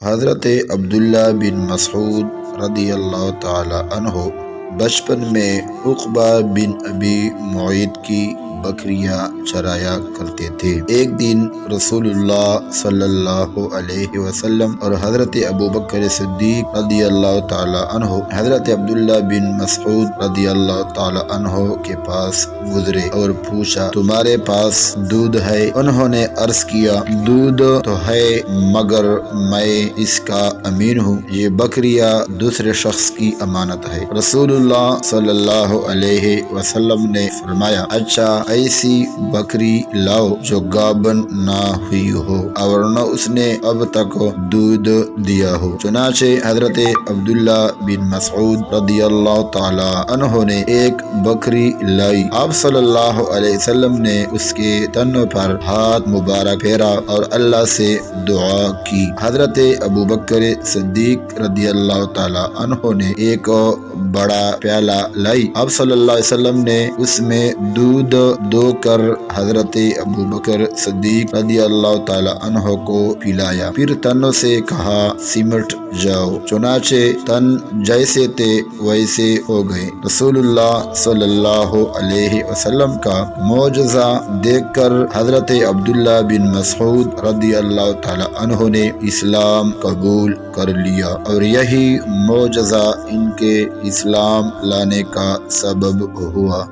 حضرت عبداللہ بن مسعود رضی اللہ تعالی عنہ بچپن میں عقبہ بن ابی معیط کی بکریاں چرایا کرتے تھے۔ ایک دن رسول اللہ صلی اللہ علیہ وسلم اور حضرت ابوبکر صدیق رضی اللہ تعالی عنہ حضرت عبداللہ بن مسعود رضی اللہ تعالی عنہ کے پاس گزرے اور پوچھا، تمہارے پاس دودھ ہے؟ انہوں نے عرض کیا، دودھ تو ہے مگر میں اس کا امین ہوں، یہ بکریاں دوسرے شخص کی امانت ہے۔ رسول اللہ صلی اللہ علیہ وسلم نے فرمایا، اچھا ایسی بکری لاؤ جو گابن نہ ہوئی ہو اور نہ اس نے اب تک دودھ دیا ہو۔ چنانچہ حضرت عبداللہ بن مسعود رضی اللہ تعالی عنہ نے ایک بکری لائی۔ آپ صلی اللہ علیہ وسلم نے اس کے تن پر ہاتھ مبارک پھیرا اور اللہ سے دعا کی۔ حضرت ابوبکر صدیق رضی اللہ تعالی عنہ نے ایک بڑا پیالہ لائی۔ آپ صلی اللہ علیہ وسلم نے اس میں دودھ دو کر حضرت ابوبکر صدیق رضی اللہ تعالی عنہ کو پلایا، پھر تنوں سے کہا، سمٹ جاؤ۔ چنانچہ تن جیسے تھے ویسے ہو گئے۔ رسول اللہ صلی اللہ علیہ وسلم کا معجزہ دیکھ کر حضرت عبداللہ بن مسعود رضی اللہ تعالی عنہ نے اسلام قبول کر لیا اور یہی معجزہ ان کے اسلام لانے کا سبب ہوا۔